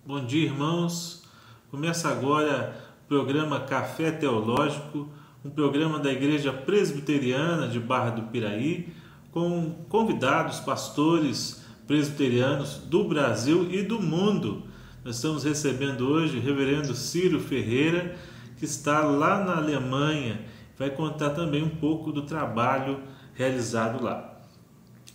Bom dia, irmãos. Começa agora o programa Café Teológico, um programa da Igreja Presbiteriana de Barra do Piraí, com convidados, pastores presbiterianos do Brasil e do mundo. Nós estamos recebendo hoje o reverendo Ciro Ferreira, que está lá na Alemanha, vai contar também um pouco do trabalho realizado lá.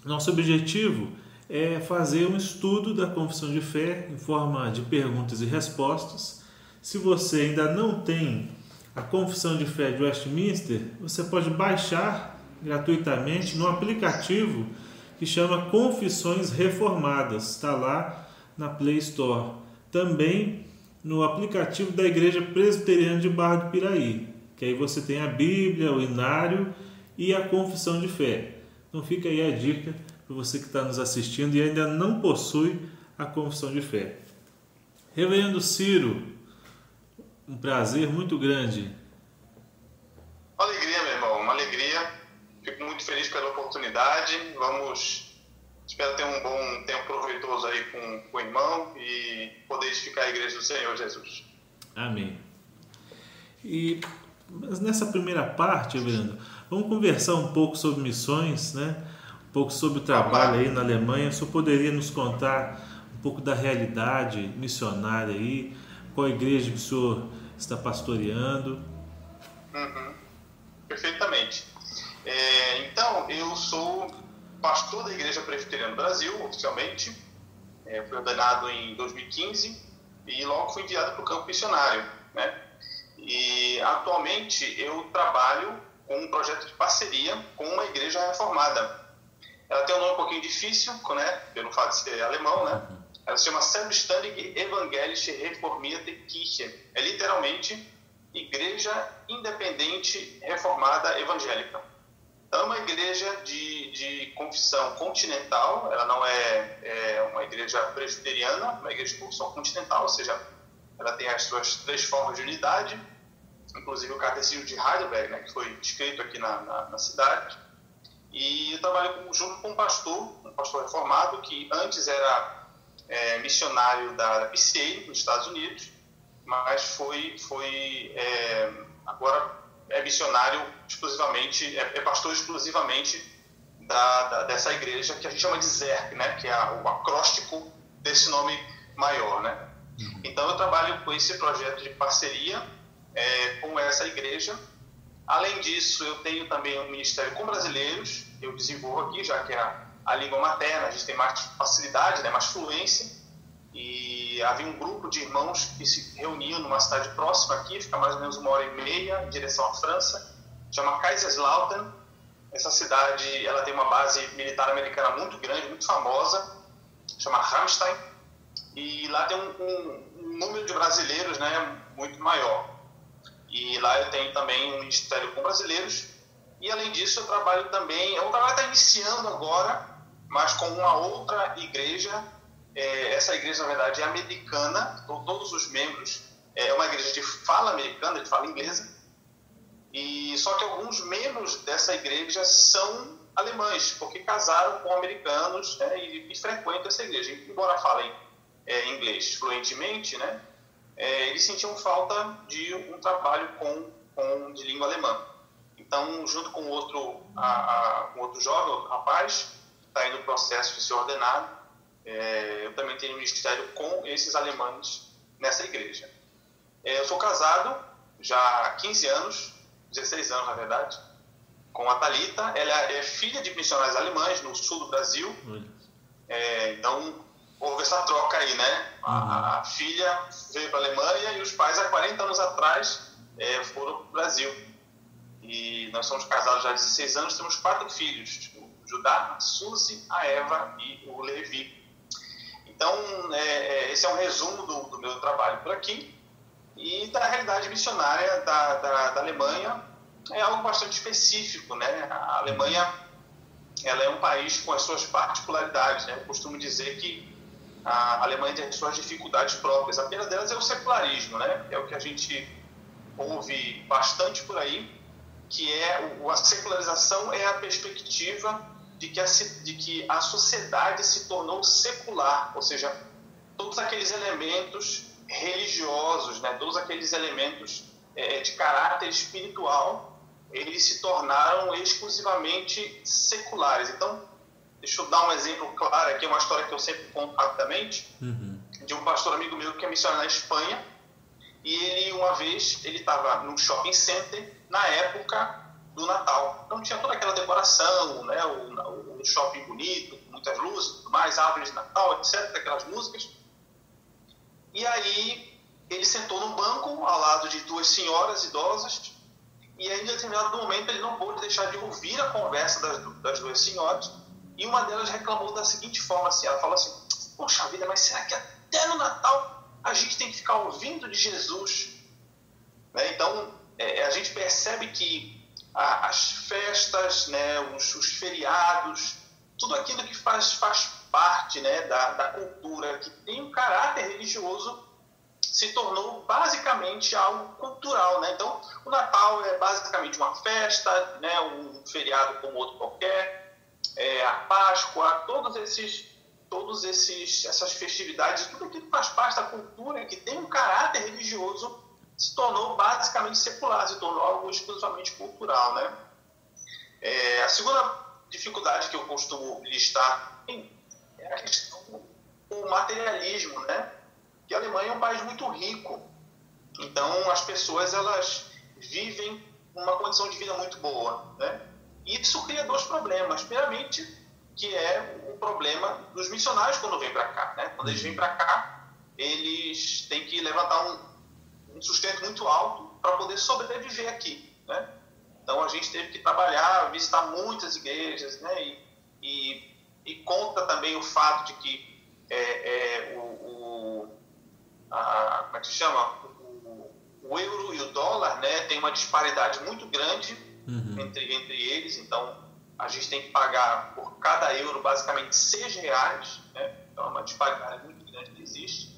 Nosso objetivo é fazer um estudo da Confissão de Fé em forma de perguntas e respostas. Se você ainda não tem a Confissão de Fé de Westminster, você pode baixar gratuitamente no aplicativo que chama Confissões Reformadas, está lá na Play Store. Também no aplicativo da Igreja Presbiteriana de Barra do Piraí, que aí você tem a Bíblia, o Inário e a Confissão de Fé. Então fica aí a dica para você que está nos assistindo e ainda não possui a Confissão de Fé. Reverendo Ciro, um prazer muito grande. Uma alegria, meu irmão, uma alegria. Fico muito feliz pela oportunidade. Espero ter um bom tempo proveitoso aí com o irmão e poder edificar a igreja do Senhor Jesus. Amém. Mas nessa primeira parte, reverendo, vamos conversar um pouco sobre missões, né? Um pouco sobre o trabalho aí na Alemanha. O senhor poderia nos contar um pouco da realidade missionária aí? Qual igreja que o senhor está pastoreando? Perfeitamente. Então, eu sou pastor da Igreja Presbiteriana do Brasil, oficialmente. Fui ordenado em 2015 e logo fui enviado para o campo missionário, né? E atualmente eu trabalho com um projeto de parceria com uma igreja reformada. Ela tem um nome um pouquinho difícil, né, pelo fato de ser alemão, né? Ela se chama Selbstständige Evangelische Reformierte Kirche. É literalmente Igreja Independente Reformada Evangélica. Então, é uma igreja de confissão continental. Ela não é uma igreja presbiteriana, uma igreja de confissão continental, ou seja, ela tem as suas 3 formas de unidade, inclusive o Catecismo de Heidelberg, né, que foi escrito aqui na cidade. E eu trabalho junto com um pastor reformado, que antes era missionário da PCA nos Estados Unidos, mas agora é missionário exclusivamente, é pastor exclusivamente dessa igreja que a gente chama de ZERC, né, que é o acróstico desse nome maior, né? Então eu trabalho com esse projeto de parceria com essa igreja. Além disso, eu tenho também um ministério com brasileiros, eu desenvolvo aqui, já que é a língua materna, a gente tem mais facilidade, né, mais fluência, e havia um grupo de irmãos que se reuniam numa cidade próxima aqui, fica mais ou menos 1h30 em direção à França, chama Kaiserslautern. Essa cidade, ela tem uma base militar americana muito grande, muito famosa, chama Ramstein, e lá tem um número de brasileiros, né, muito maior. E lá eu tenho também um ministério com brasileiros. E além disso eu trabalho também, o trabalho está iniciando agora, mas com uma outra igreja. Essa igreja, na verdade, é americana, todos os membros, é uma igreja de fala americana, de fala inglesa. E só que alguns membros dessa igreja são alemães, porque casaram com americanos, né, e frequentam essa igreja. Embora falem inglês fluentemente, né, eles sentiam falta de um trabalho de língua alemã. Então, junto com outro jovem, outro rapaz, está aí no processo de ser ordenado, eu também tenho um ministério com esses alemães nessa igreja. Eu sou casado já há 15 anos, 16 anos na verdade, com a Thalita. Ela é filha de missionários alemães no sul do Brasil. Então, houve essa troca aí, né? A filha veio para a Alemanha e os pais, há 40 anos atrás, foram para o Brasil. E nós somos casados já há 16 anos, temos 4 filhos: o Judá, a Suzy, a Eva e o Levi. Então, esse é um resumo do meu trabalho por aqui. E da realidade missionária da Alemanha é algo bastante específico, né? A Alemanha, ela é um país com as suas particularidades, né? Eu costumo dizer que a Alemanha tem as suas dificuldades próprias. A primeira delas é o secularismo, né? É o que a gente ouve bastante por aí, que a secularização é a perspectiva de que a sociedade se tornou secular, ou seja, todos aqueles elementos religiosos, né, todos aqueles elementos de caráter espiritual, eles se tornaram exclusivamente seculares. Então, deixa eu dar um exemplo claro aqui, uma história que eu sempre conto rapidamente, de um pastor amigo meu que é missionário na Espanha, e ele, uma vez, ele estava num shopping center na época do Natal. Então tinha toda aquela decoração, né, o shopping bonito, com muitas luzes, tudo mais, árvores de Natal, etc., aquelas músicas. E aí ele sentou num banco ao lado de duas senhoras idosas, e aí, em determinado momento, ele não pôde deixar de ouvir a conversa das duas senhoras, e uma delas reclamou da seguinte forma, assim, ela falou assim: poxa vida, mas será que até no Natal a gente tem que ficar ouvindo de Jesus? Né? Então, a gente percebe que as festas, né, os feriados, tudo aquilo que faz parte, né, da cultura, que tem um caráter religioso, se tornou basicamente algo cultural. Né? Então, o Natal é basicamente uma festa, né, um feriado como outro qualquer, a Páscoa, essas festividades, tudo aquilo que faz parte da cultura, que tem um caráter religioso, se tornou basicamente secular, se tornou algo exclusivamente cultural. Né? A segunda dificuldade que eu costumo listar é a questão do materialismo, né? Que a Alemanha é um país muito rico, então as pessoas elas vivem uma condição de vida muito boa, né? E isso cria dois problemas. Primeiramente, que é o problema dos missionários quando vêm para cá, né? Quando eles vêm para cá, eles têm que levantar um sustento muito alto para poder sobreviver aqui, né? Então a gente teve que trabalhar, visitar muitas igrejas, né? E conta também o fato de que como é que se chama? O euro e o dólar, né, tem uma disparidade muito grande entre eles, então a gente tem que pagar por cada euro basicamente R$6, né? Então é uma disparidade muito grande que existe.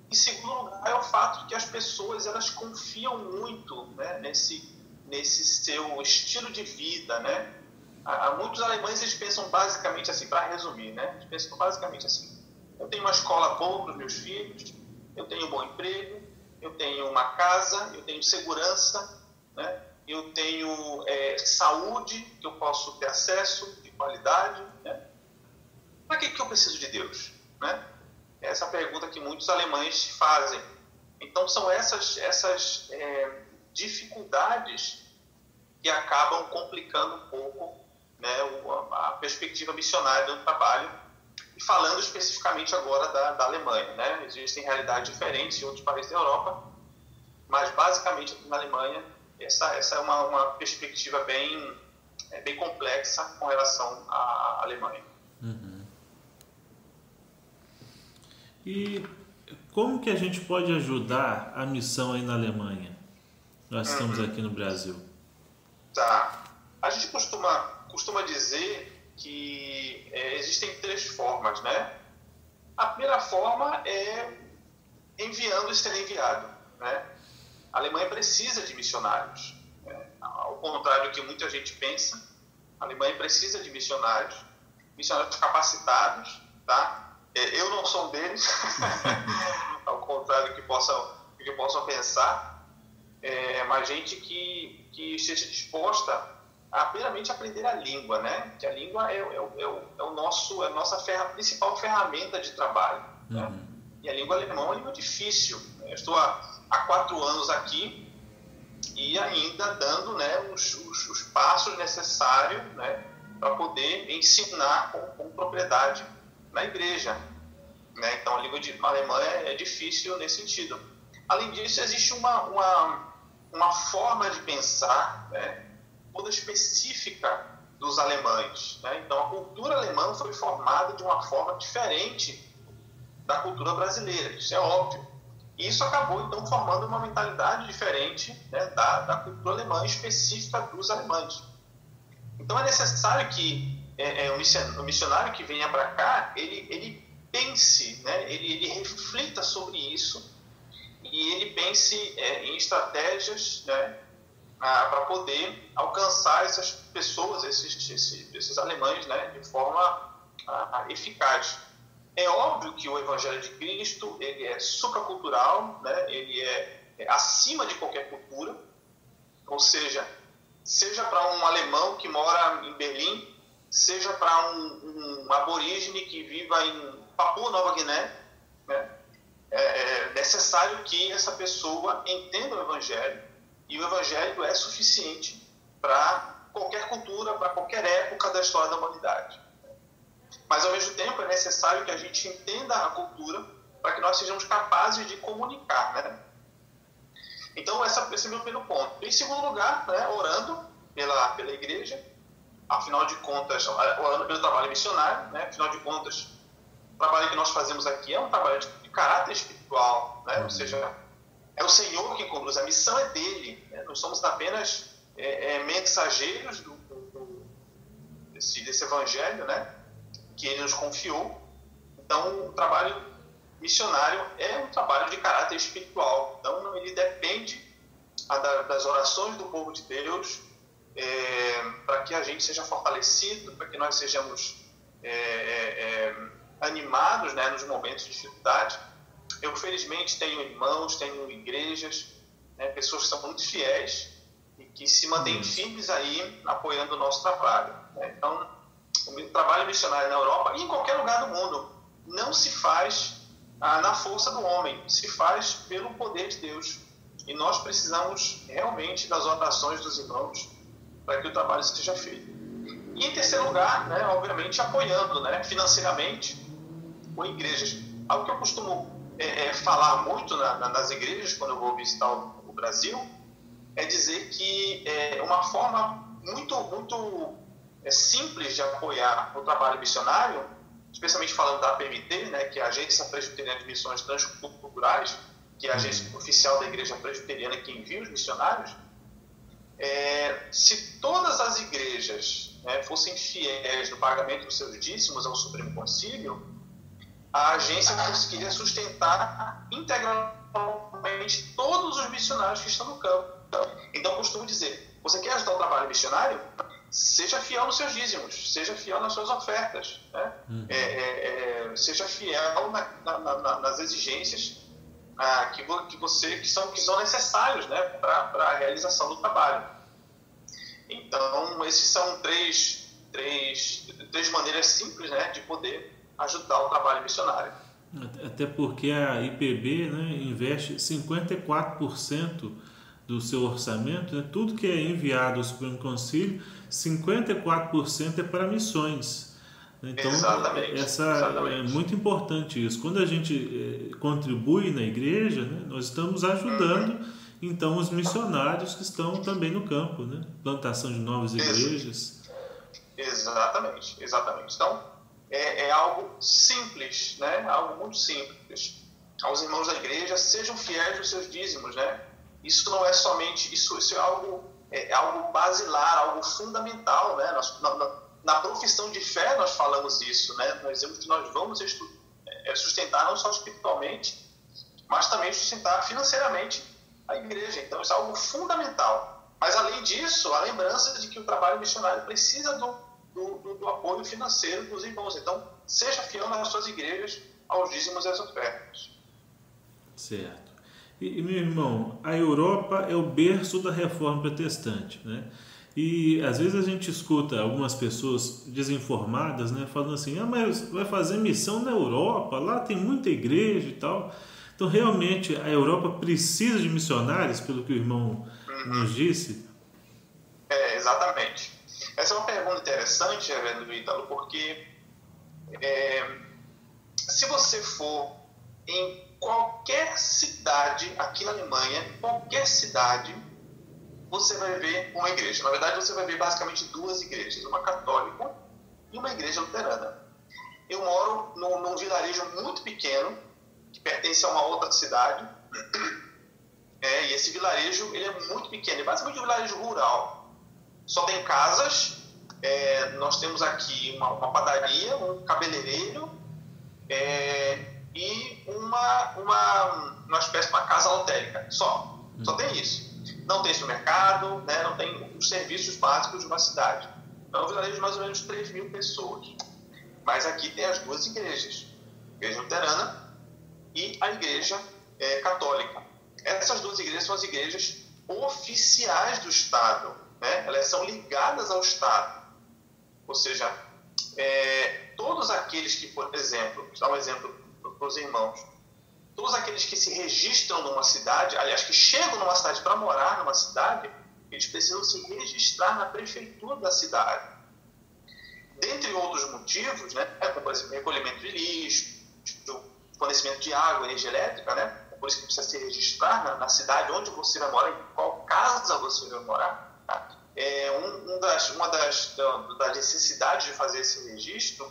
Em segundo lugar, é o fato de que as pessoas elas confiam muito, né, nesse seu estilo de vida, né? Muitos alemães eles pensam basicamente assim, para resumir, né? Eles pensam basicamente assim: eu tenho uma escola boa para os meus filhos, eu tenho um bom emprego, eu tenho uma casa, eu tenho segurança, né? Eu tenho saúde, que eu posso ter acesso de qualidade, né? Para que eu preciso de Deus? Né? Essa é a pergunta que muitos alemães fazem. Então, são essas dificuldades que acabam complicando um pouco, né, a perspectiva missionária do trabalho. E falando especificamente agora da Alemanha, né? Existem realidades diferentes em outros países da Europa, mas basicamente aqui na Alemanha essa é uma perspectiva bem complexa com relação à Alemanha. E como que a gente pode ajudar a missão aí na Alemanha? Nós estamos aqui no Brasil. Tá. A gente costuma dizer que existem 3 formas, né? A primeira forma é enviando e sendo enviado, né? A Alemanha precisa de missionários, né? Ao contrário do que muita gente pensa, a Alemanha precisa de missionários capacitados, tá? Eu não sou um deles, ao contrário do que possam pensar, mas gente que esteja disposta a primeiramente aprender a língua, né? Que a língua é a nossa principal ferramenta de trabalho, né? E a língua alemã é uma língua difícil. Eu estou há 4 anos aqui e ainda dando, né, os passos necessários, né, para poder ensinar com propriedade na igreja, né? Então a língua alemã é difícil nesse sentido. Além disso, existe uma forma de pensar, né, toda específica dos alemães, né? Então a cultura alemã foi formada de uma forma diferente da cultura brasileira, isso é óbvio. E isso acabou então formando uma mentalidade diferente, né, da cultura alemã específica dos alemães. Então é necessário que o missionário que venha para cá, ele pense, né, ele reflita sobre isso e ele pense em estratégias, né, para poder alcançar essas pessoas, esses alemães, né, de forma eficaz. É óbvio que o Evangelho de Cristo ele é supracultural, né? Ele é acima de qualquer cultura, ou seja para um alemão que mora em Berlim, seja para um aborígene que viva em Papua Nova Guiné, né? É necessário que essa pessoa entenda o Evangelho, e o Evangelho é suficiente para qualquer cultura, para qualquer época da história da humanidade. Mas, ao mesmo tempo, é necessário que a gente entenda a cultura para que nós sejamos capazes de comunicar, né? Então, esse é o meu primeiro ponto. Em segundo lugar, né, orando pela igreja, afinal de contas, orando pelo trabalho missionário, né? Afinal de contas, o trabalho que nós fazemos aqui é um trabalho de caráter espiritual, né? Ou seja, é o Senhor que conduz, a missão é dele, né? Nós somos apenas mensageiros desse evangelho, né? Que ele nos confiou. Então, o trabalho missionário é um trabalho de caráter espiritual. Então, ele depende das orações do povo de Deus, para que a gente seja fortalecido, para que nós sejamos animados, né, nos momentos de dificuldade. Eu, felizmente, tenho irmãos, tenho igrejas, né, pessoas que são muito fiéis e que se mantêm firmes aí, apoiando o nosso trabalho, né? Então, o trabalho missionário na Europa e em qualquer lugar do mundo não se faz na força do homem, se faz pelo poder de Deus. E nós precisamos realmente das orações dos irmãos para que o trabalho seja feito. E em terceiro lugar, né, obviamente, apoiando, né, financeiramente com igrejas. Algo que eu costumo falar muito nas igrejas quando eu vou visitar o Brasil é dizer que uma forma muito simples de apoiar o trabalho missionário, especialmente falando da APMT, né, que é a Agência Presbiteriana de Missões Transculturais, que é a agência oficial da Igreja Presbiteriana que envia os missionários. Se todas as igrejas, né, fossem fiéis no pagamento dos seus dízimos ao Supremo Concílio, a agência conseguiria sustentar integralmente todos os missionários que estão no campo. Então, eu costumo dizer, você quer ajudar o trabalho missionário? Seja fiel nos seus dízimos, seja fiel nas suas ofertas, né? Seja fiel nas exigências que são necessários, né, para a realização do trabalho. Então, esses são três maneiras simples, né, de poder ajudar o trabalho missionário. Até porque a IPB, né, investe 54% do seu orçamento, né, tudo que é enviado ao Supremo Concílio, 54% é para missões. Então, exatamente. É muito importante isso. Quando a gente contribui na igreja, né, nós estamos ajudando, então, os missionários que estão também no campo, né? Plantação de novas igrejas. Exatamente. Então, é algo simples, né? Algo muito simples. Aos irmãos da igreja, sejam fiéis aos seus dízimos, né? Isso não é somente... Isso é algo basilar, algo fundamental, né? Na profissão de fé nós falamos isso, né? Nós dizemos que nós vamos sustentar não só espiritualmente, mas também sustentar financeiramente a igreja. Então, isso é algo fundamental. Mas, além disso, a lembrança de que o trabalho missionário precisa do apoio financeiro dos irmãos. Então, seja fiel nas suas igrejas aos dízimos e às ofertas. Certo. E, meu irmão, a Europa é o berço da reforma protestante, né? E às vezes a gente escuta algumas pessoas desinformadas, né, falando assim, mas vai fazer missão na Europa, lá tem muita igreja e tal. Então, realmente, a Europa precisa de missionários, pelo que o irmão nos disse? Exatamente. Essa é uma pergunta interessante, Reverendo Ítalo, porque se você for em qualquer cidade aqui na Alemanha, qualquer cidade, você vai ver uma igreja. Na verdade, você vai ver basicamente duas igrejas, uma católica e uma igreja luterana. Eu moro num vilarejo muito pequeno, que pertence a uma outra cidade, e esse vilarejo ele é muito pequeno, é basicamente um vilarejo rural. Só tem casas, nós temos aqui uma padaria, um cabeleireiro e uma espécie de uma casa lotérica, só tem isso. Não tem supermercado, né, não tem os serviços básicos de uma cidade. Então, é um vilarejo de mais ou menos 3.000 pessoas. Mas aqui tem as duas igrejas. Igreja Luterana e a Igreja Católica. Essas duas igrejas são as igrejas oficiais do Estado, né? Elas são ligadas ao Estado. Ou seja, todos aqueles que, por exemplo, vou dar um exemplo para os irmãos, todos aqueles que se registram numa cidade, aliás, que chegam numa cidade para morar numa cidade, eles precisam se registrar na prefeitura da cidade. Dentre outros motivos, né, como por exemplo, recolhimento de lixo, fornecimento de água, energia elétrica, né, é por isso que precisa se registrar na cidade onde você vai morar, em qual casa você vai morar. Tá? Uma das necessidades de fazer esse registro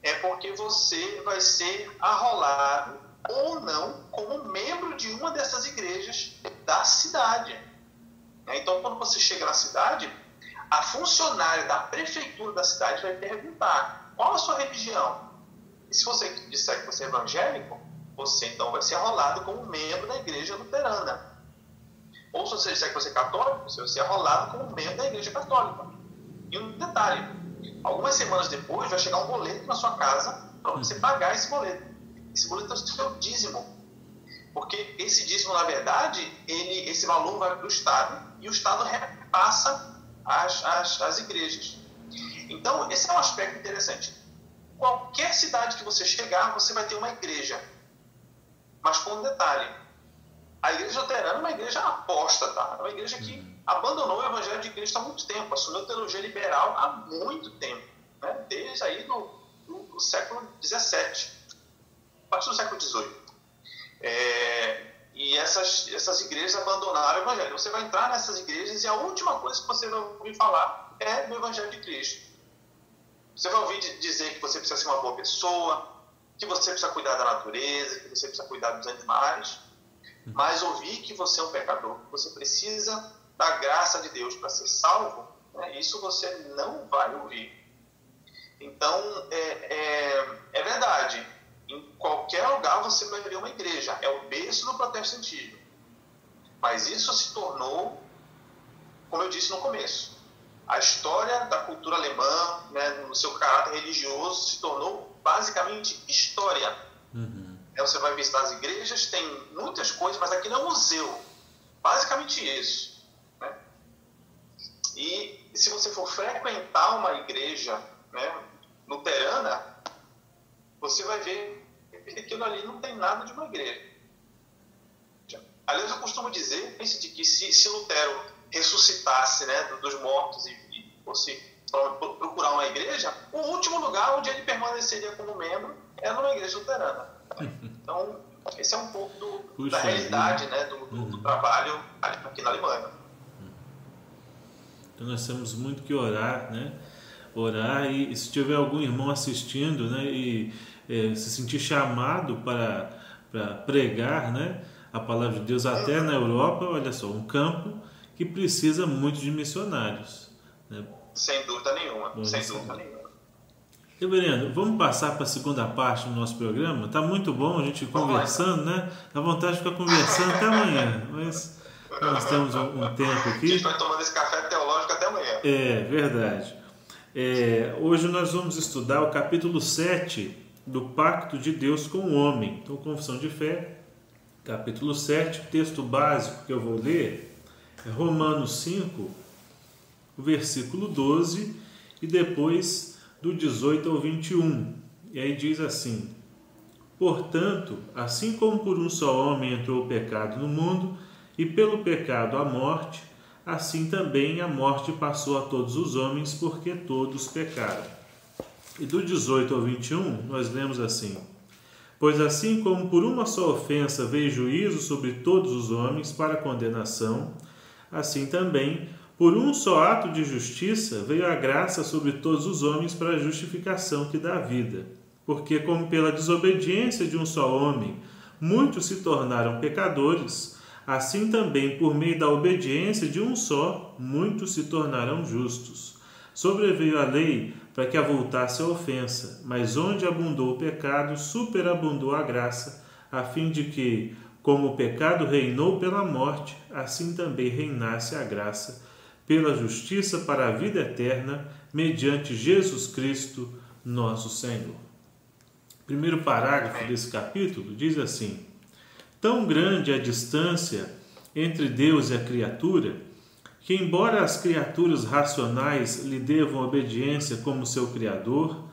é porque você vai ser arrolado ou não como membro de uma dessas igrejas da cidade. Então, quando você chega na cidade, a funcionária da prefeitura da cidade vai perguntar: qual a sua religião? E se você disser que você é evangélico, você então vai ser arrolado como membro da igreja luterana. Ou se você disser que você é católico, você vai ser arrolado como membro da igreja católica. E um detalhe: algumas semanas depois vai chegar um boleto na sua casa para você pagar esse boleto. Esse boleto é o seu dízimo. Porque esse dízimo, na verdade, esse valor vai para o Estado e o Estado repassa às igrejas. Então, esse é um aspecto interessante. Qualquer cidade que você chegar, você vai ter uma igreja. Mas com um detalhe: a igreja luterana é uma igreja apóstata, é uma igreja que abandonou o evangelho de Cristo há muito tempo, assumiu a teologia liberal há muito tempo, né? Desde aí do século XVII, a partir do século XVIII. E essas igrejas abandonaram o evangelho. Você vai entrar nessas igrejas e a última coisa que você vai ouvir falar é do evangelho de Cristo. Você vai ouvir dizer que você precisa ser uma boa pessoa, que você precisa cuidar da natureza, que você precisa cuidar dos animais, mas ouvir que você é um pecador, que você precisa da graça de Deus para ser salvo, né? Isso você não vai ouvir. Então, é verdade. Em qualquer lugar você vai ver uma igreja. É o berço do protestantismo. Mas isso se tornou, como eu disse no começo, a história da cultura alemã, né, no seu caráter religioso, se tornou basicamente história. Você vai visitar as igrejas, tem muitas coisas, mas aqui não é um museu. Basicamente isso. Né? E se você for frequentar uma igreja, né, luterana, você vai ver que aquilo ali não tem nada de uma igreja. Aliás, eu costumo dizer de que se Lutero ressuscitasse, né, dos mortos e fosse procurar uma igreja, o último lugar onde ele permaneceria como membro era numa igreja luterana. Então, esse é um pouco da realidade, né, do trabalho aqui na Alemanha. Então, nós temos muito que orar, né? Orar, e se tiver algum irmão assistindo, né, e se sentir chamado para pregar, né, a palavra de Deus até na Europa, olha só, um campo que precisa muito de missionários, né? Sem dúvida nenhuma, sem dúvida nenhuma. Reverendo, vamos passar para a segunda parte do nosso programa? Está muito bom a gente conversando, né? Dá vontade de ficar conversando até amanhã, mas nós temos um tempo aqui. A gente vai tomando esse café teológico até amanhã. É verdade. Hoje nós vamos estudar o capítulo 7 do Pacto de Deus com o Homem. Então, Confissão de Fé, capítulo 7, o texto básico que eu vou ler é Romanos 5, o versículo 12, e depois do 18 ao 21. E aí diz assim: portanto, assim como por um só homem entrou o pecado no mundo, e pelo pecado a morte, assim também a morte passou a todos os homens, porque todos pecaram. E do 18 ao 21, nós lemos assim: pois assim como por uma só ofensa veio juízo sobre todos os homens para condenação, assim também, por um só ato de justiça, veio a graça sobre todos os homens para a justificação que dá vida. Porque como pela desobediência de um só homem, muitos se tornaram pecadores, assim também, por meio da obediência de um só, muitos se tornaram justos. Sobreveio a lei para que avultasse a ofensa, mas onde abundou o pecado, superabundou a graça, a fim de que, como o pecado reinou pela morte, assim também reinasse a graça, pela justiça para a vida eterna, mediante Jesus Cristo, nosso Senhor. primeiro parágrafo desse capítulo diz assim: tão grande é a distância entre Deus e a criatura, que embora as criaturas racionais lhe devam obediência como seu Criador,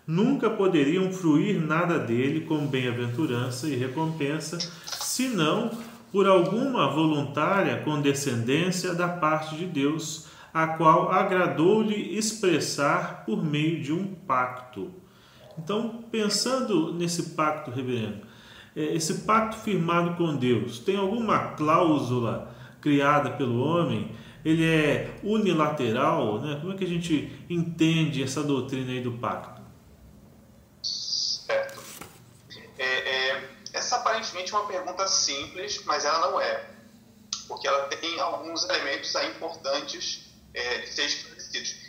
nunca poderiam fruir nada dele com bem-aventurança e recompensa, senão por alguma voluntária condescendência da parte de Deus, a qual agradou-lhe expressar por meio de um pacto. Então, pensando nesse pacto, reverendo, esse pacto firmado com Deus, tem alguma cláusula criada pelo homem? Ele é unilateral, né? Como é que a gente entende essa doutrina aí do pacto? Certo. Essa aparentemente é uma pergunta simples, mas ela não é, porque ela tem alguns elementos aí importantes de ser esclarecidos.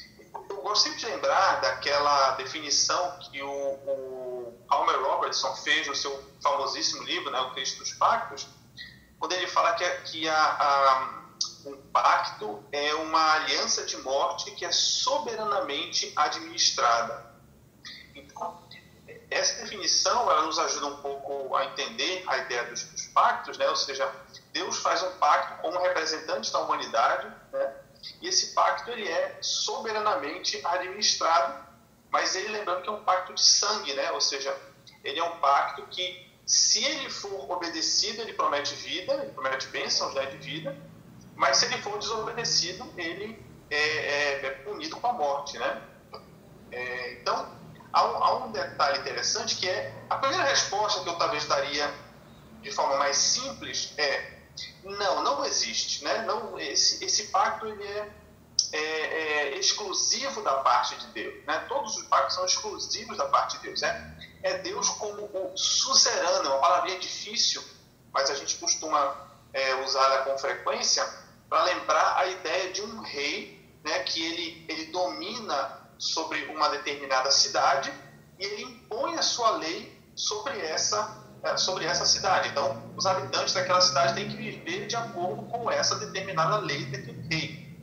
Eu gosto sempre de lembrar daquela definição que o Palmer Robertson fez no seu famosíssimo livro, né, O Cristo dos Pactos, quando ele fala que um pacto é uma aliança de morte que é soberanamente administrada. Então, essa definição ela nos ajuda um pouco a entender a ideia dos pactos, né? Ou seja, Deus faz um pacto como representante da humanidade, né? E esse pacto ele é soberanamente administrado, mas ele, lembrando que é um pacto de sangue, né? Ou seja, ele é um pacto que, se ele for obedecido, ele promete vida, ele promete bênçãos, né, de vida, mas se ele for desobedecido, ele é punido com a morte, né? Então, há um detalhe interessante que é, a primeira resposta que eu talvez daria de forma mais simples não existe, né? Não, esse pacto ele é exclusivo da parte de Deus, né? Todos os pactos são exclusivos da parte de Deus, né? É Deus como o suzerano, é uma palavrinha difícil, mas a gente costuma usá-la com frequência para lembrar a ideia de um rei, né? Que ele domina sobre uma determinada cidade e ele impõe a sua lei sobre essa cidade. Então, os habitantes daquela cidade têm que viver de acordo com essa determinada lei daquele rei.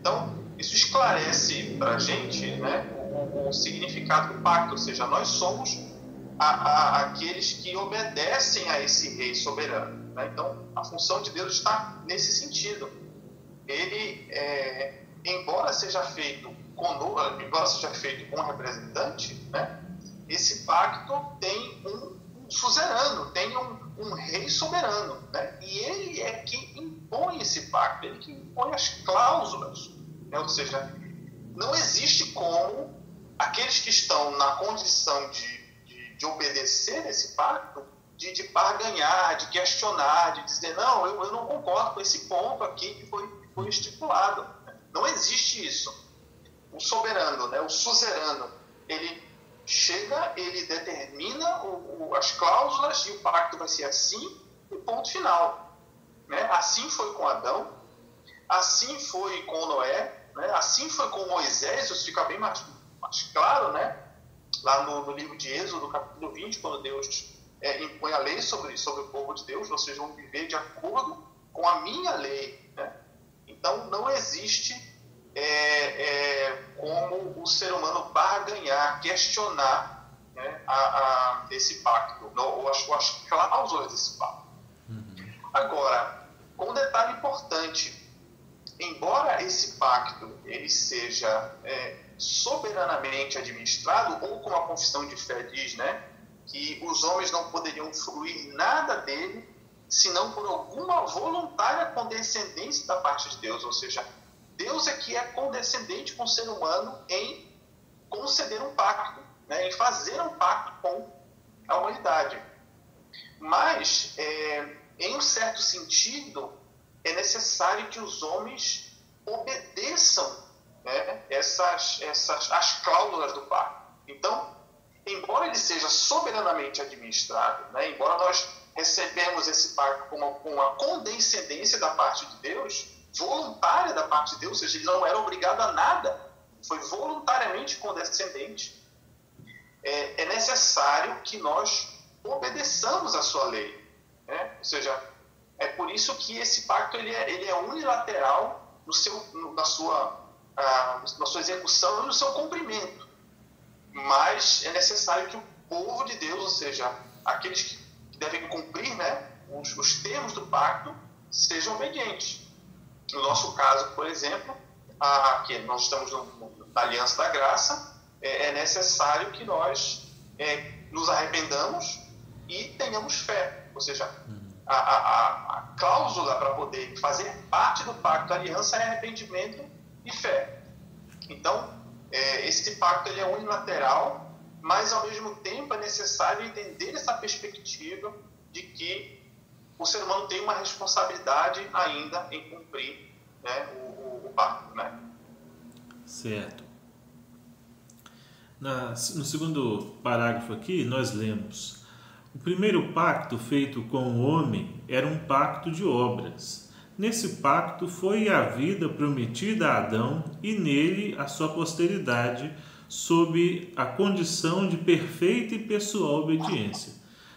Então, isso esclarece para a gente, né, o significado do pacto, ou seja, nós somos aqueles que obedecem a esse rei soberano, né? Então, a função de Deus está nesse sentido. Ele, embora seja feito com um representante, né, esse pacto tem um suzerano, tem um rei soberano, né? E ele é que impõe esse pacto, ele que impõe as cláusulas, né? Ou seja, não existe como aqueles que estão na condição de obedecer esse pacto, de barganhar, de questionar, de dizer, não, eu não concordo com esse ponto aqui que foi estipulado. Não existe isso. O soberano, né, o suzerano, ele chega, ele determina as cláusulas e o pacto vai ser assim e ponto final, né? Assim foi com Adão, assim foi com Noé, né? Assim foi com Moisés. Isso fica bem mais claro, né? Lá no livro de Êxodo, capítulo 20, quando Deus impõe a lei sobre o povo de Deus, vocês vão viver de acordo com a minha lei, né? Então não existe como o ser humano barganhar, questionar, né, esse pacto, ou as cláusulas desse pacto. Agora, com um detalhe importante, embora esse pacto ele seja soberanamente administrado, ou como a confissão de fé diz, né, que os homens não poderiam fruir nada dele, senão por alguma voluntária condescendência da parte de Deus, ou seja, Deus é que é condescendente com o ser humano em conceder um pacto, né, em fazer um pacto com a humanidade. Mas, em um certo sentido, é necessário que os homens obedeçam, né, as cláusulas do pacto. Então, embora ele seja soberanamente administrado, né, embora nós recebemos esse pacto com uma condescendência da parte de Deus, voluntária da parte de Deus, ou seja, ele não era obrigado a nada, foi voluntariamente condescendente, é necessário que nós obedeçamos a sua lei, né? Ou seja, é por isso que esse pacto ele é unilateral na sua execução e no seu cumprimento, mas é necessário povo de Deus, ou seja, aqueles que devem cumprir, né, os termos do pacto, sejam obedientes. No nosso caso, por exemplo, aqui nós estamos na Aliança da Graça, é necessário que nós nos arrependamos e tenhamos fé. Ou seja, a cláusula para poder fazer parte do pacto da aliança é arrependimento e fé. Então, esse pacto ele é unilateral, mas ao mesmo tempo é necessário entender essa perspectiva de que o ser humano tem uma responsabilidade ainda em cumprir, né, o pacto, né? Certo. No segundo parágrafo aqui, nós lemos: o primeiro pacto feito com o homem era um pacto de obras. Nesse pacto foi a vida prometida a Adão e nele a sua posteridade, sob a condição de perfeita e pessoal obediência.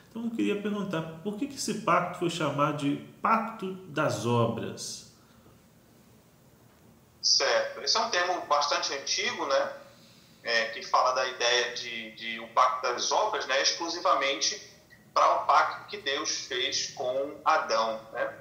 Então eu queria perguntar, por que esse pacto foi chamado de Pacto das Obras? Certo. Esse é um termo bastante antigo, né? Que fala da ideia de o Pacto das Obras, né? Exclusivamente para o pacto que Deus fez com Adão, né?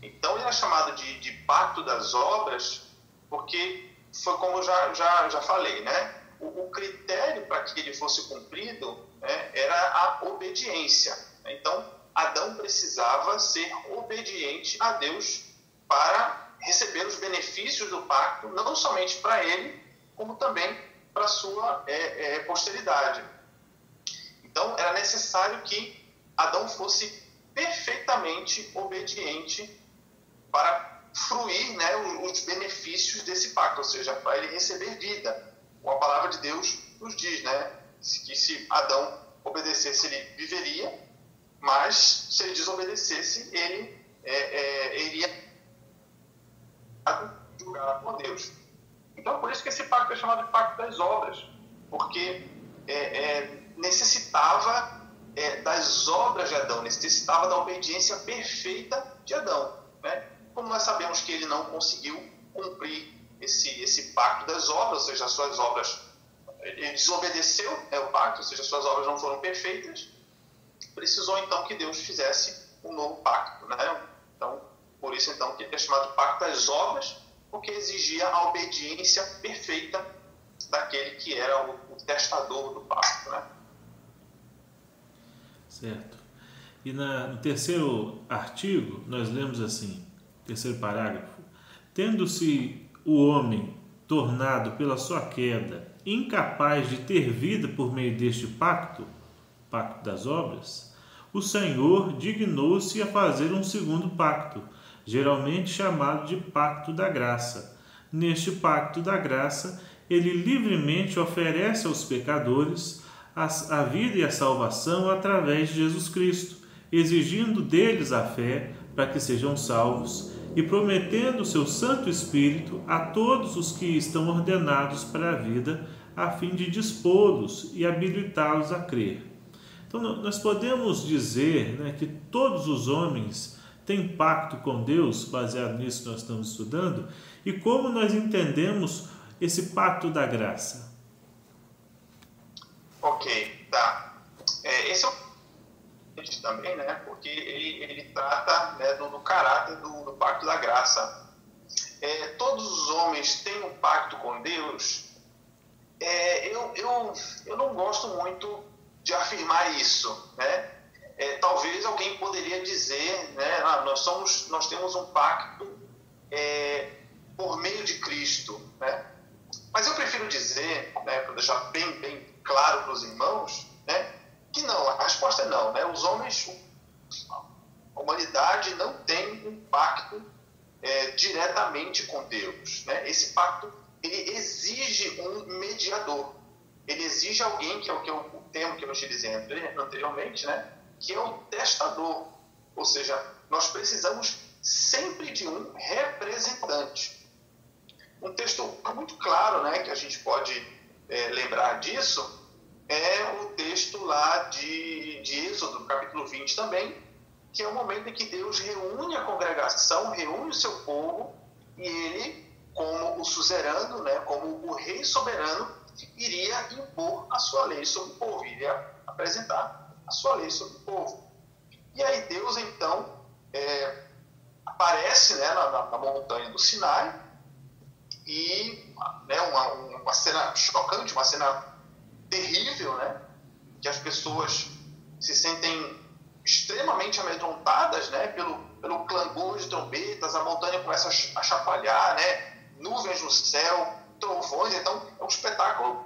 Então ele é chamado de Pacto das Obras porque foi como eu já falei, né? O critério para que ele fosse cumprido, né, era a obediência. Então Adão precisava ser obediente a Deus para receber os benefícios do pacto, não somente para ele, como também para a sua posteridade. Então era necessário que Adão fosse perfeitamente obediente para fruir, né, os benefícios desse pacto, ou seja, para ele receber vida. A palavra de Deus nos diz, né, que se Adão obedecesse, ele viveria, mas se ele desobedecesse, ele iria julgado por Deus. Então, por isso que esse pacto é chamado de Pacto das Obras, porque necessitava das obras de Adão, necessitava da obediência perfeita de Adão, né? Como nós sabemos que ele não conseguiu cumprir esse pacto das obras, ou seja, as suas obras, ele desobedeceu o pacto, ou seja, as suas obras não foram perfeitas, precisou então que Deus fizesse um novo pacto, né? Então, por isso então que ele é chamado de Pacto das Obras, porque exigia a obediência perfeita daquele que era o testador do pacto, né? Certo. E no terceiro artigo, nós lemos assim, terceiro parágrafo: tendo-se o homem tornado pela sua queda incapaz de ter vida por meio deste pacto, pacto das obras, o Senhor dignou-se a fazer um segundo pacto, geralmente chamado de Pacto da Graça. Neste Pacto da Graça, ele livremente oferece aos pecadores a vida e a salvação através de Jesus Cristo, exigindo deles a fé para que sejam salvos e prometendo o seu Santo Espírito a todos os que estão ordenados para a vida, a fim de dispô-los e habilitá-los a crer. Então, nós podemos dizer, né, que todos os homens têm pacto com Deus, baseado nisso que nós estamos estudando, e como nós entendemos esse pacto da graça? Ok, tá. Esse é um também, né, porque ele trata, né, do caráter do pacto da graça. Todos os homens têm um pacto com Deus. Eu não gosto muito de afirmar isso, né? Talvez alguém poderia dizer, né, nós temos um pacto por meio de Cristo, né? Mas eu prefiro dizer, né, para deixar bem claro para os irmãos, né, que não, a resposta é não, né? Os homens, a humanidade não tem um pacto diretamente com Deus, né? Esse pacto, ele exige um mediador, ele exige alguém, que é o termo que eu utilizei anteriormente, né, que é o testador, ou seja, nós precisamos sempre de um representante. Um texto muito claro, né, que a gente pode lembrar disso, é o texto lá de Êxodo, capítulo 20 também, que é o momento em que Deus reúne a congregação, reúne o seu povo, e ele, como o suzerano, né, como o rei soberano, iria impor a sua lei sobre o povo, iria apresentar a sua lei sobre o povo. E aí Deus, então, aparece, né, na montanha do Sinai, e, né, uma cena chocante, uma cena terrível, né, que as pessoas se sentem extremamente amedrontadas, né, pelo clangor de trombetas, a montanha começa a chacoalhar, né, nuvens no céu, trovões. Então é um espetáculo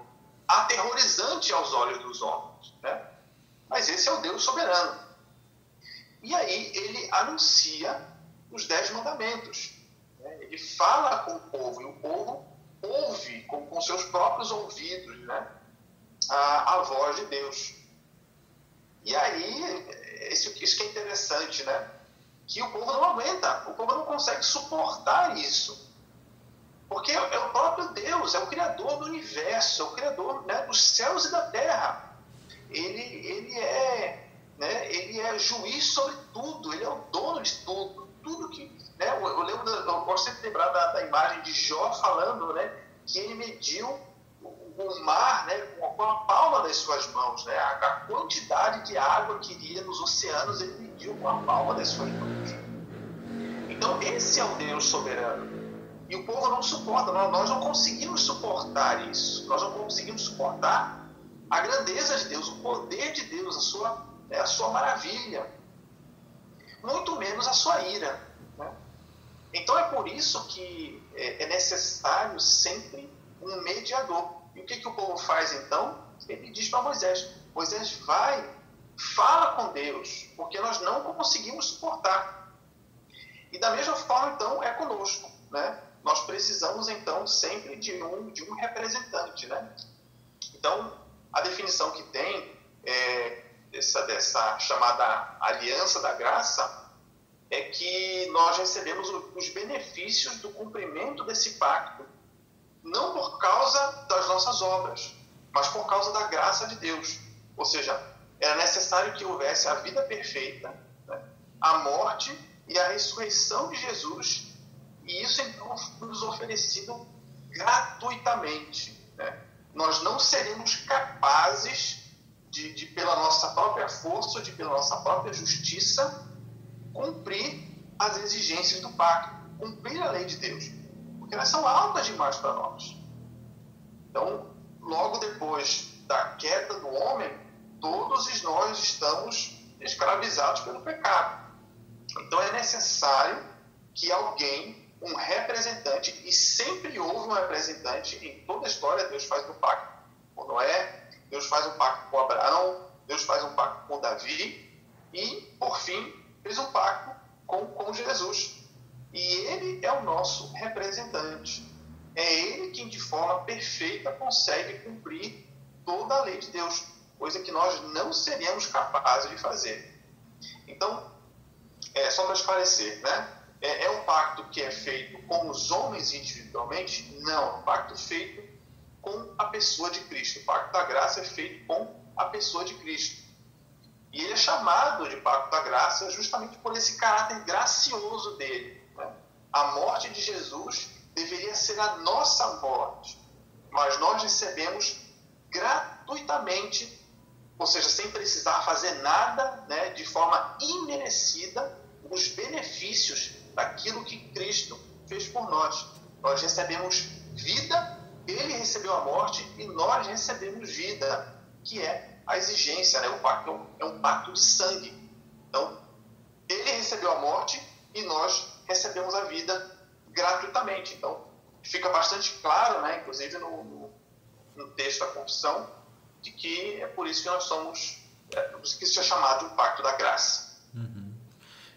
aterrorizante aos olhos dos homens, né? Mas esse é o Deus soberano. E aí ele anuncia os 10 mandamentos, né? Ele fala com o povo, e o povo ouve com seus próprios ouvidos, né, a voz de Deus. E aí, isso que é interessante, né? Que o povo não aguenta, o povo não consegue suportar isso. Porque é o próprio Deus, é o Criador do universo, é o Criador, né, dos céus e da terra. Ele é juiz sobre tudo, ele é o dono de tudo. Tudo que, né, eu gosto sempre de lembrar da imagem de Jó falando, né, que ele mediu o mar, né, com a palma das suas mãos, né, a quantidade de água que iria nos oceanos, ele mediu com a palma das suas mãos. Então esse é o Deus soberano. E o povo não suporta, nós não conseguimos suportar isso, nós não conseguimos suportar a grandeza de Deus, o poder de Deus, a sua maravilha, muito menos a sua ira, né? Então é por isso que é necessário sempre um mediador. E o que o povo faz então? Ele diz para Moisés: Moisés, vai, fala com Deus, porque nós não conseguimos suportar. E da mesma forma, então, é conosco, né? Nós precisamos, então, sempre de um representante, né? Então, a definição que tem dessa chamada aliança da graça é que nós recebemos os benefícios do cumprimento desse pacto, não por causa das nossas obras, mas por causa da graça de Deus. Ou seja, era necessário que houvesse a vida perfeita, né, a morte e a ressurreição de Jesus, e isso então foi nos oferecido gratuitamente, né? Nós não seremos capazes de pela nossa própria força, pela nossa própria justiça, cumprir as exigências do pacto, cumprir a lei de Deus, porque elas são altas demais para nós. Então, logo depois da queda do homem, todos nós estamos escravizados pelo pecado. Então é necessário que alguém, um representante, e sempre houve um representante em toda a história. Deus faz um pacto com Noé, Deus faz um pacto com Abraão, Deus faz um pacto com Davi, e por fim fez um pacto com Jesus. E ele é o nosso representante. É ele quem de forma perfeita consegue cumprir toda a lei de Deus, coisa que nós não seríamos capazes de fazer. Então, só para esclarecer, né? É um pacto que é feito com os homens individualmente? Não, é um pacto feito com a pessoa de Cristo. O pacto da graça é feito com a pessoa de Cristo. E ele é chamado de pacto da graça justamente por esse caráter gracioso dele, né? A morte de Jesus deveria ser a nossa morte, mas nós recebemos gratuitamente, ou seja, sem precisar fazer nada, né, de forma imerecida, os benefícios daquilo que Cristo fez por nós. Nós recebemos vida, ele recebeu a morte e nós recebemos vida, que é a exigência, né? O pacto é um pacto de sangue. Então, ele recebeu a morte e nós recebemos a vida gratuitamente. Então, fica bastante claro, né, inclusive no texto da confissão, de que é por isso que nós somos, que isso é chamado de um pacto da graça. Uhum.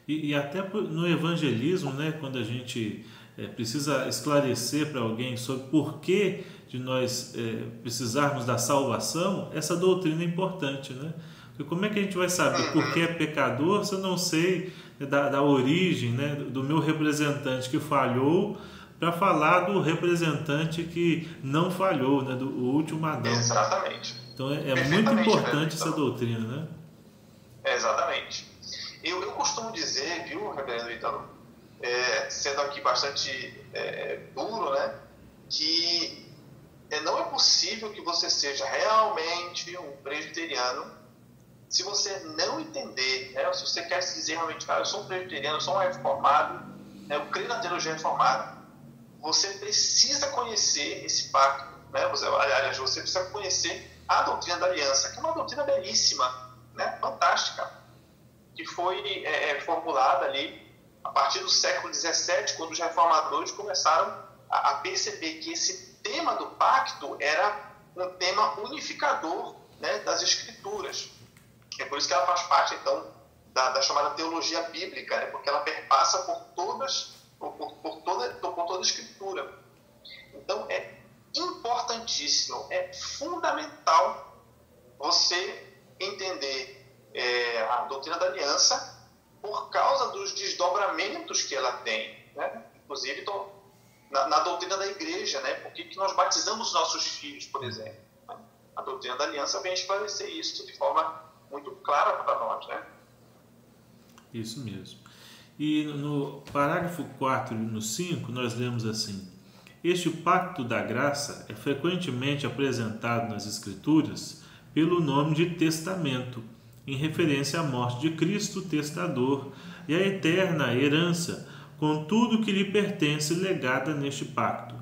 E até no evangelismo, né, quando a gente precisa esclarecer para alguém sobre por que de nós precisarmos da salvação, essa doutrina é importante, né? Porque como é que a gente vai saber por que é pecador se eu não sei da origem, né, do meu representante que falhou, para falar do representante que não falhou, né, do último Adão. Exatamente. Então é muito importante essa doutrina, né? Exatamente. Eu costumo dizer, viu, reverendo Ítalo, sendo aqui bastante duro, né, que não é possível que você seja realmente um presbiteriano se você não entender, né, se você quer se dizer realmente, cara, eu sou um presbiteriano, eu sou um reformado, né, eu creio na teologia reformada, você precisa conhecer esse pacto, né? Aliás, você precisa conhecer a doutrina da aliança, que é uma doutrina belíssima, né, fantástica, que foi formulada ali a partir do século XVII, quando os reformadores começaram a perceber que esse tema do pacto era um tema unificador, né, das Escrituras. É por isso que ela faz parte, então, da chamada teologia bíblica, né, porque ela perpassa por toda a Escritura. Então, é importantíssimo, é fundamental você entender a doutrina da aliança por causa dos desdobramentos que ela tem, né? Inclusive na doutrina da igreja, né? Por que nós batizamos nossos filhos, por exemplo, né? A doutrina da aliança vem esclarecer isso de forma muito clara para nós, né? Isso mesmo. E no parágrafo 4 e no 5 nós lemos assim: este pacto da graça é frequentemente apresentado nas Escrituras pelo nome de testamento, em referência à morte de Cristo, testador, e à eterna herança, com tudo que lhe pertence legada neste pacto.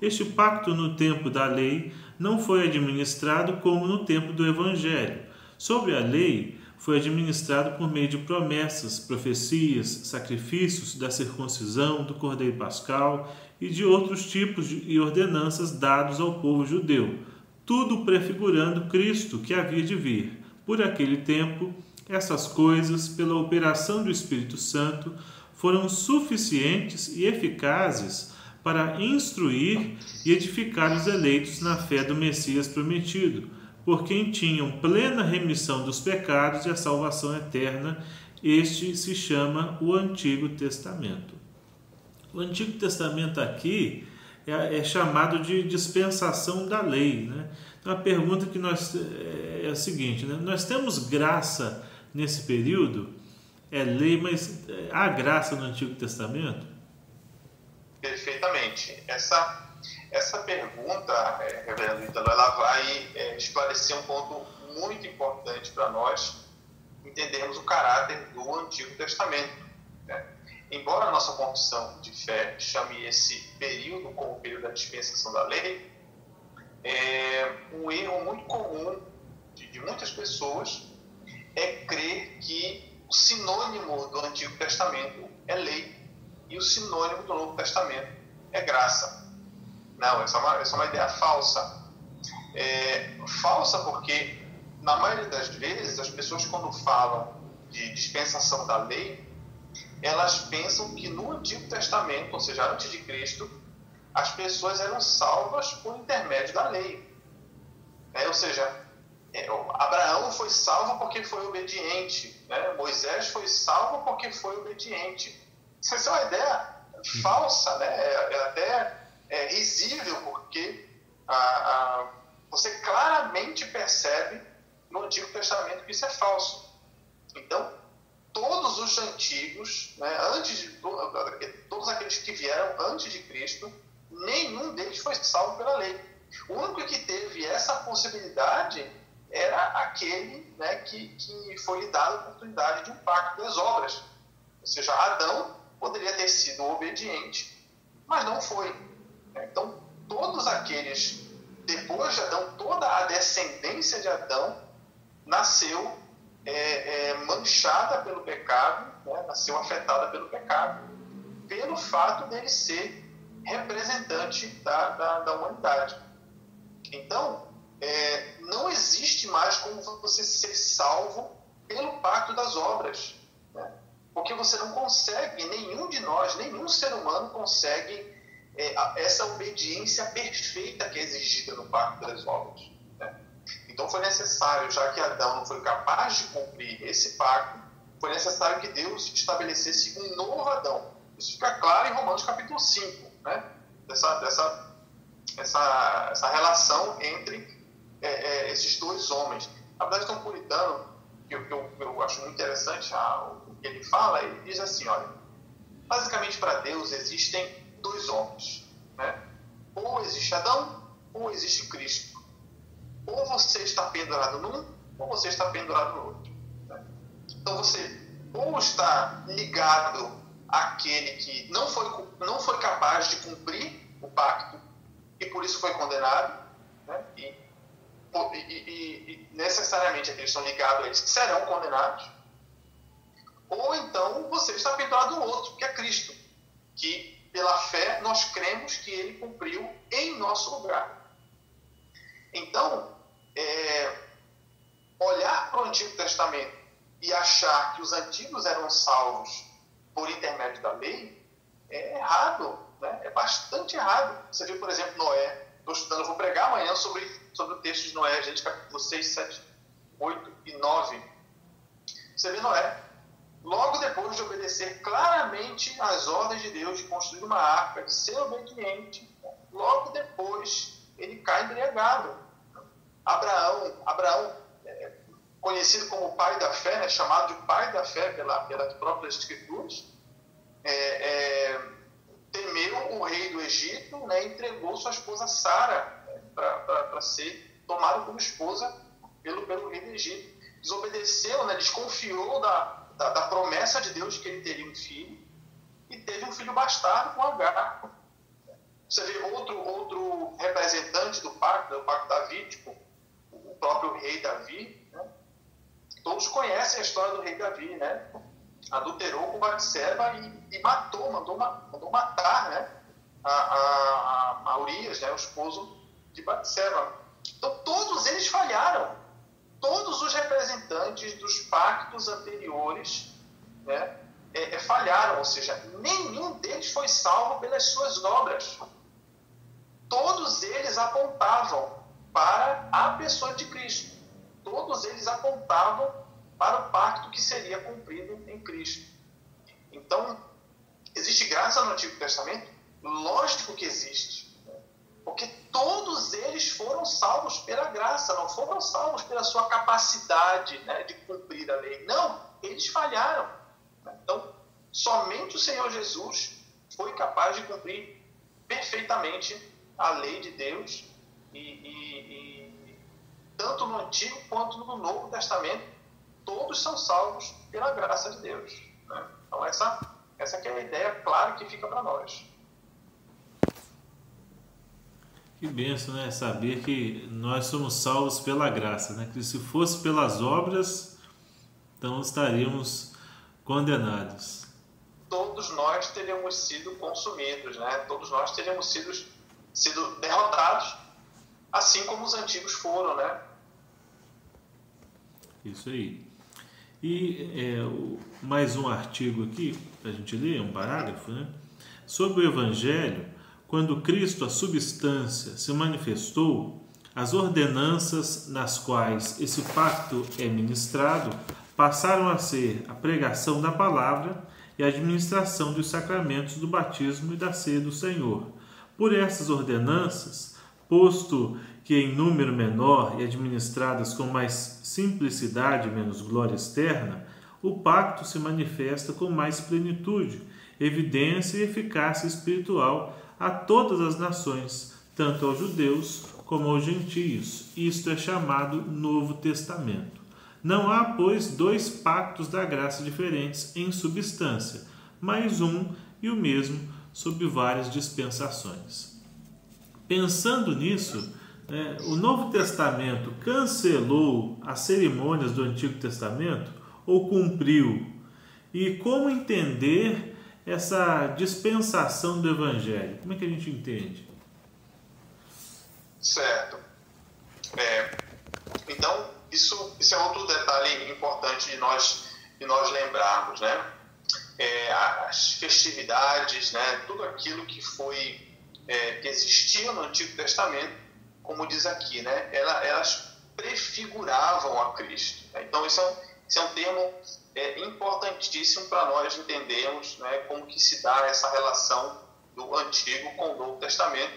Este pacto no tempo da lei não foi administrado como no tempo do Evangelho. Sobre a lei, foi administrado por meio de promessas, profecias, sacrifícios da circuncisão, do Cordeiro Pascal e de outros tipos e ordenanças dados ao povo judeu, tudo prefigurando Cristo que havia de vir. Por aquele tempo, essas coisas, pela operação do Espírito Santo, foram suficientes e eficazes para instruir e edificar os eleitos na fé do Messias prometido, por quem tinham plena remissão dos pecados e a salvação eterna. Este se chama o Antigo Testamento. O Antigo Testamento aqui é chamado de dispensação da lei, né? Então a pergunta que nós é a seguinte, né? Nós temos graça nesse período? É lei, mas há graça no Antigo Testamento? Perfeitamente. Essa pergunta, reverendo Ítalo, ela vai esclarecer um ponto muito importante para nós entendermos o caráter do Antigo Testamento, né? Embora a nossa confissão de fé chame esse período como o período da dispensação da lei, um erro muito comum de muitas pessoas é crer que o sinônimo do Antigo Testamento é lei e o sinônimo do Novo Testamento é graça. Não, essa é uma ideia falsa. Falsa porque, na maioria das vezes, as pessoas, quando falam de dispensação da lei, elas pensam que no Antigo Testamento, ou seja, antes de Cristo, as pessoas eram salvas por intermédio da lei. Ou seja, Abraão foi salvo porque foi obediente, né? Moisés foi salvo porque foi obediente. Isso é uma ideia falsa, né? É risível, porque você claramente percebe no Antigo Testamento que isso é falso. Então, todos os antigos, né, todos aqueles que vieram antes de Cristo, nenhum deles foi salvo pela lei. O único que teve essa possibilidade era aquele, né, que foi lhe dado a oportunidade de um pacto das obras. Ou seja, Adão poderia ter sido obediente, mas não foi. Então, todos aqueles, depois de Adão, toda a descendência de Adão nasceu manchada pelo pecado, né? Nasceu afetada pelo pecado, pelo fato dele ser representante da humanidade. Então, não existe mais como você ser salvo pelo pacto das obras, né? Porque você não consegue, nenhum de nós, nenhum ser humano consegue essa obediência perfeita que é exigida no pacto das obras, né? Então foi necessário, já que Adão não foi capaz de cumprir esse pacto, foi necessário que Deus estabelecesse um novo Adão. Isso fica claro em Romanos capítulo 5, né? Essa relação entre esses dois homens. Na verdade, tem um puritano que eu acho muito interessante o que ele fala. Ele diz assim, olha, basicamente para Deus existem dois homens, né? Ou existe Adão ou existe Cristo. Ou você está pendurado num, ou você está pendurado no outro. Então você ou está ligado àquele que não foi capaz de cumprir o pacto e por isso foi condenado, né? E necessariamente aqueles que estão ligados a eles serão condenados, ou então você está pendurado no outro, que é Cristo, que pela fé nós cremos que ele cumpriu em nosso lugar. Então, olhar para o Antigo Testamento e achar que os antigos eram salvos por intermédio da lei é errado, né? É bastante errado. Você vê, por exemplo, Noé. Estou estudando, vou pregar amanhã sobre o texto de Noé, gente, capítulo 6, 7, 8 e 9. Você vê Noé, logo depois de obedecer claramente às ordens de Deus de construir uma arca, de ser obediente, logo depois ele cai embriagado. Abraão, conhecido como o pai da fé, né, chamado de pai da fé pelas próprias escrituras, temeu o rei do Egito, né, e entregou sua esposa Sara, né, para ser tomada como esposa pelo rei do Egito. Desobedeceu, né, desconfiou da promessa de Deus que ele teria um filho, e teve um filho bastardo com Agar. Você vê outro representante do pacto davídico, o próprio rei Davi, né? Todos conhecem a história do rei Davi, né? Adulterou com Batseba e mandou matar, né? a Urias, né? O esposo de Batseba. Então todos eles falharam. Todos os representantes dos pactos anteriores, né? Falharam, ou seja, nenhum deles foi salvo pelas suas obras. Todos eles apontavam para a pessoa de Cristo. Todos eles apontavam para o pacto que seria cumprido em Cristo. Então, existe graça no Antigo Testamento? Lógico que existe. Porque todos eles foram salvos pela graça, não foram salvos pela sua capacidade, né, de cumprir a lei. Não, eles falharam. Então, somente o Senhor Jesus foi capaz de cumprir perfeitamente a lei de Deus, e tanto no Antigo quanto no Novo Testamento, todos são salvos pela graça de Deus, né? Então essa que é a ideia clara que fica para nós. Que bênção, né? Saber que nós somos salvos pela graça, né? Que se fosse pelas obras, então estaríamos condenados. Todos nós teríamos sido consumidos, né? Todos nós teríamos sido derrotados, assim como os antigos foram, né? Isso aí. E mais um artigo aqui, para a gente ler, um parágrafo, né? Sobre o Evangelho, quando Cristo, a substância, se manifestou, as ordenanças nas quais esse pacto é ministrado passaram a ser a pregação da palavra e a administração dos sacramentos do batismo e da ceia do Senhor. Por essas ordenanças, posto que em número menor e administradas com mais simplicidade e menos glória externa, o pacto se manifesta com mais plenitude, evidência e eficácia espiritual a todas as nações, tanto aos judeus como aos gentios. Isto é chamado Novo Testamento. Não há, pois, dois pactos da graça diferentes em substância, mas um e o mesmo sob várias dispensações. Pensando nisso, o Novo Testamento cancelou as cerimônias do Antigo Testamento ou cumpriu? E como entender essa dispensação do Evangelho? Como é que a gente entende? Certo. Então, isso é outro detalhe importante de nós lembrarmos, né? As festividades, né? Tudo aquilo que que existia no Antigo Testamento, como diz aqui, né? Elas prefiguravam a Cristo. Né? Então, isso é um termo importantíssimo para nós entendermos, né, como que se dá essa relação do Antigo com o Novo Testamento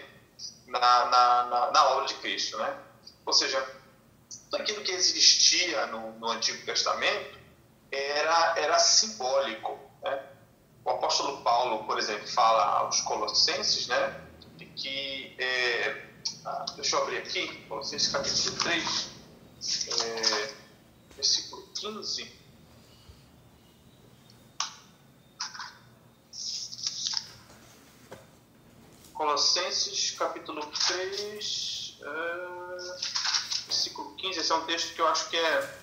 na obra de Cristo, né? Ou seja, tudo aquilo que existia no Antigo Testamento era simbólico, né? O apóstolo Paulo, por exemplo, fala aos Colossenses, né, de que deixa eu abrir aqui, Colossenses capítulo 3, versículo 15. Colossenses, capítulo 3, versículo 15. Esse é um texto que eu acho que é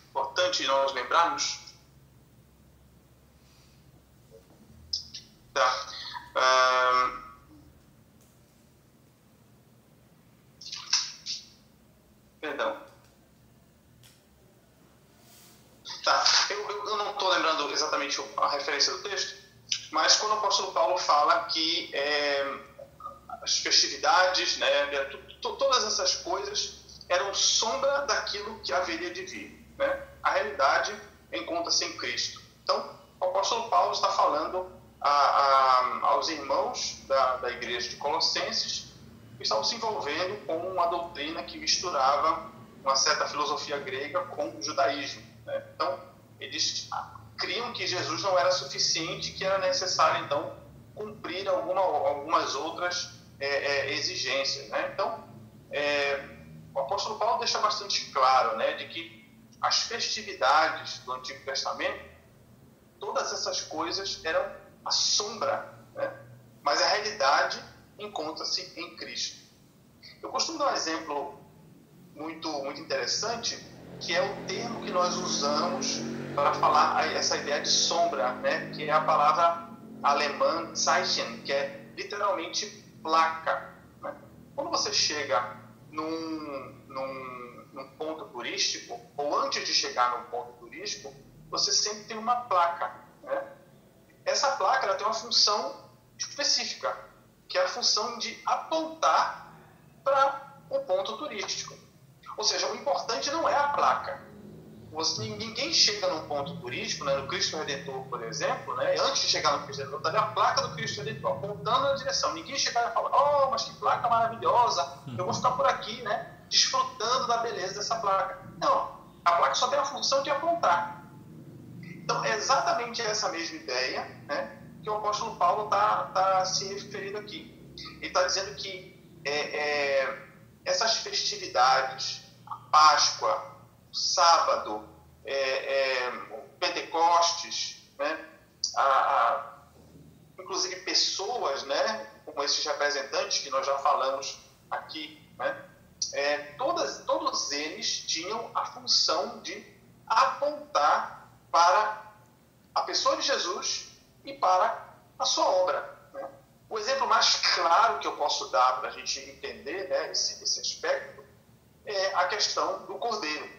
importante nós lembrarmos. Tá. Perdão. Tá. Eu não estou lembrando exatamente a referência do texto, mas quando o apóstolo Paulo fala que as festividades, né, todas essas coisas eram sombra daquilo que haveria de vir, né? A realidade encontra-se em Cristo. Então, o apóstolo Paulo está falando aos irmãos da igreja de Colossenses que estavam se envolvendo com uma doutrina que misturava uma certa filosofia grega com o judaísmo, né? Então, eles criam que Jesus não era suficiente, que era necessário, então, cumprir algumas outras exigências, né? Então, o apóstolo Paulo deixa bastante claro, né, de que as festividades do Antigo Testamento, todas essas coisas eram a sombra, né? Mas a realidade encontra-se em Cristo. Eu costumo dar um exemplo muito interessante, que é o termo que nós usamos para falar essa ideia de sombra, né? Que é a palavra alemã Zeichen, que é literalmente placa, né? Quando você chega num ponto turístico, ou antes de chegar num ponto turístico, você sempre tem uma placa, né? Essa placa ela tem uma função específica, que é a função de apontar para um ponto turístico. Ou seja, o importante não é a placa. Ninguém chega num ponto turístico, né, no Cristo Redentor, por exemplo, né, antes de chegar no Cristo Redentor, está ali a placa do Cristo Redentor, apontando na direção. Ninguém chega e fala, oh, mas que placa maravilhosa, eu vou ficar por aqui, né, desfrutando da beleza dessa placa. Não, a placa só tem a função de apontar. Então, é exatamente essa mesma ideia, né, que o apóstolo Paulo está se referindo aqui. Ele está dizendo que essas festividades, a Páscoa, o sábado, o Pentecostes, né, inclusive pessoas, né, como esses representantes que nós já falamos aqui, né, todos eles tinham a função de apontar para a pessoa de Jesus e para a sua obra, né? O exemplo mais claro que eu posso dar para a gente entender, né, esse aspecto é a questão do cordeiro.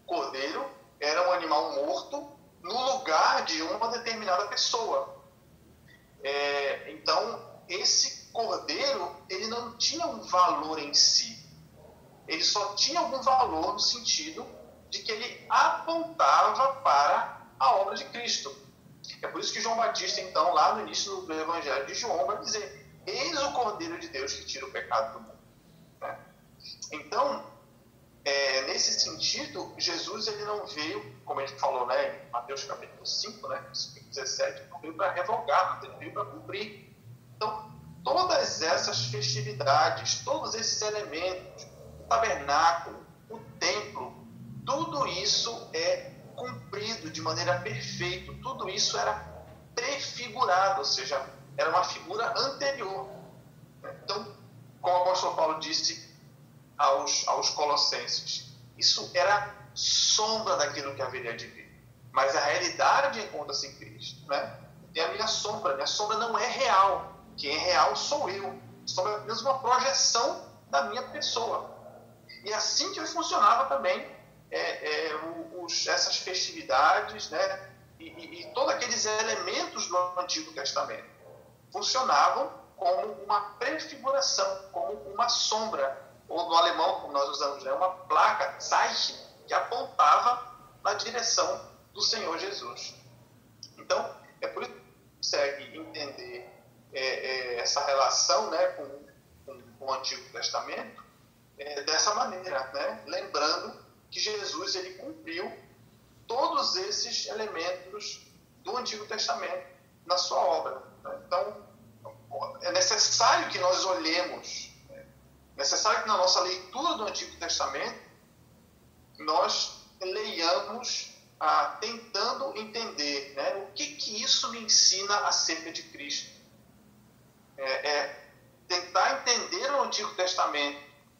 O cordeiro era um animal morto no lugar de uma determinada pessoa. Então, esse cordeiro ele não tinha um valor em si. Ele só tinha algum valor no sentido de que ele apontava para a obra de Cristo. É por isso que João Batista, então, lá no início do Evangelho de João, vai dizer: eis o Cordeiro de Deus que tira o pecado do mundo. Né? Então, nesse sentido, Jesus ele não veio, como ele falou, né, em Mateus capítulo 5, né, 17, não veio para revogar, mas ele veio para cumprir. Então, todas essas festividades, todos esses elementos, o tabernáculo, o templo, tudo isso é cumprido de maneira perfeita, tudo isso era prefigurado, ou seja, era uma figura anterior. Então, como o apóstolo Paulo disse aos Colossenses, isso era sombra daquilo que haveria de vir, mas a realidade encontra-se em Cristo, né? E a minha sombra não é real, quem é real sou eu, a sombra é apenas uma projeção da minha pessoa. E assim que funcionava também essas festividades, né, e todos aqueles elementos do Antigo Testamento funcionavam como uma prefiguração, como uma sombra, ou no alemão, como nós usamos, né, uma placa, Zeichen, que apontava na direção do Senhor Jesus. Então, é por isso que consegue entender essa relação, né, com o Antigo Testamento dessa maneira, né, lembrando que Jesus ele cumpriu todos esses elementos do Antigo Testamento na sua obra. Então, é necessário que nós olhemos, é necessário que na nossa leitura do Antigo Testamento nós leiamos tentando entender, né, o que isso me ensina acerca de Cristo? Tentar entender o Antigo Testamento,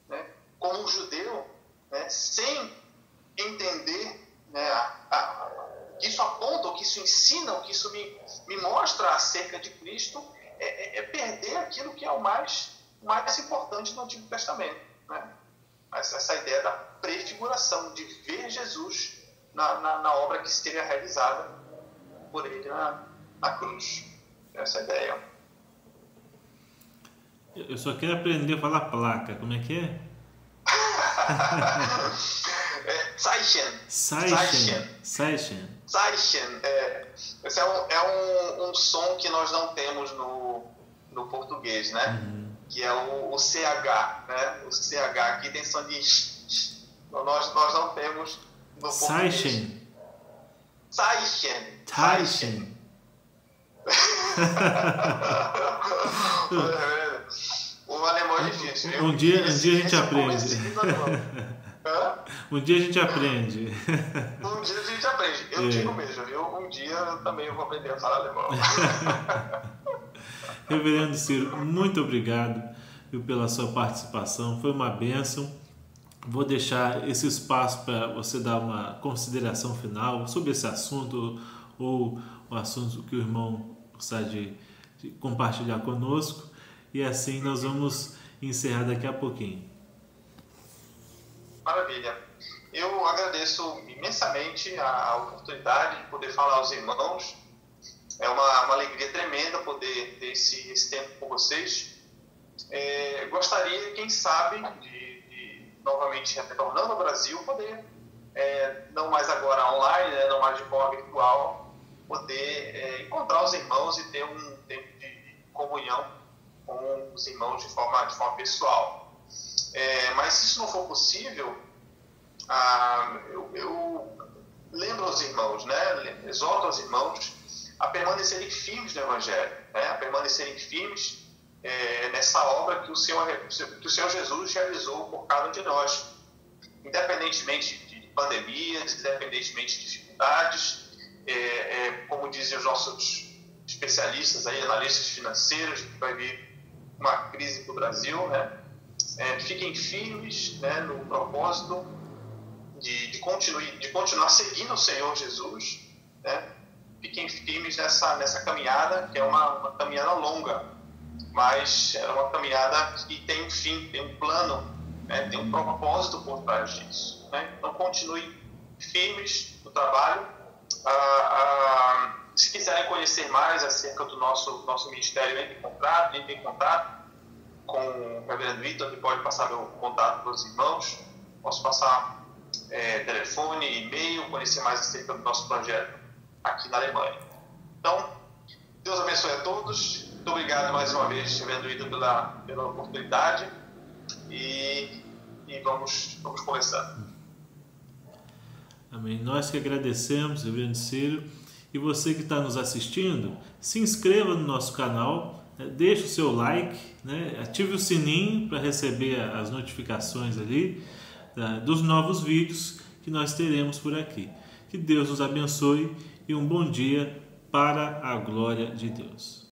né, como um judeu, né, sem entender, né, que isso aponta, o que isso ensina, o que isso me mostra acerca de Cristo, perder aquilo que é o mais importante no Antigo Testamento, né? Mas essa ideia da prefiguração, de ver Jesus na obra que seria realizada por ele na cruz. Essa ideia. Eu só quero aprender a falar placa. Como é que é? Zeichen. Esse é um som que nós não temos no português, né? Uhum. Que é o CH, né? O CH aqui tem som de nós não temos no português. Zeichen. O alemão é difícil. Um dia a gente aprende. Um dia a gente aprende. Eu digo mesmo, viu? Um dia eu também vou aprender a falar alemão. Reverendo Ciro, muito obrigado pela sua participação. Foi uma bênção. Vou deixar esse espaço para você dar uma consideração final sobre esse assunto ou o assunto que o irmão gostaria de compartilhar conosco. E assim nós vamos encerrar daqui a pouquinho. Maravilha. Eu agradeço imensamente a oportunidade de poder falar aos irmãos. É uma alegria tremenda poder ter esse tempo com vocês. Gostaria, quem sabe, de novamente retornando ao Brasil, poder, não mais agora online, né, não mais de forma virtual, poder encontrar os irmãos e ter um tempo de comunhão com os irmãos de forma pessoal. Mas se isso não for possível, eu lembro aos irmãos, né, exorto aos irmãos a permanecerem firmes no Evangelho, né, a permanecerem firmes nessa obra que o Senhor Jesus realizou por cada um de nós, independentemente de pandemias, independentemente de dificuldades, como dizem os nossos especialistas, aí, analistas financeiros, que vai vir uma crise para o Brasil, né? Fiquem firmes, né, no propósito de continuar seguindo o Senhor Jesus, né? Fiquem firmes nessa caminhada, que é uma caminhada longa, mas é uma caminhada que tem um fim, tem um plano, né? Tem um propósito por trás disso, né? Então continuem firmes no trabalho. Se quiserem conhecer mais acerca do nosso ministério, entre em contato com o Reverendo Vitor, que pode passar meu contato para os irmãos. Posso passar telefone, e-mail, conhecer mais acerca do nosso projeto aqui na Alemanha. Então, Deus abençoe a todos. Muito obrigado mais uma vez, Reverendo Vitor, pela oportunidade. E vamos conversar. Amém. Nós que agradecemos, Reverendo Ciro. E você que está nos assistindo, se inscreva no nosso canal, deixe o seu like, né? Ative o sininho para receber as notificações ali dos novos vídeos que nós teremos por aqui. Que Deus nos abençoe e um bom dia para a glória de Deus.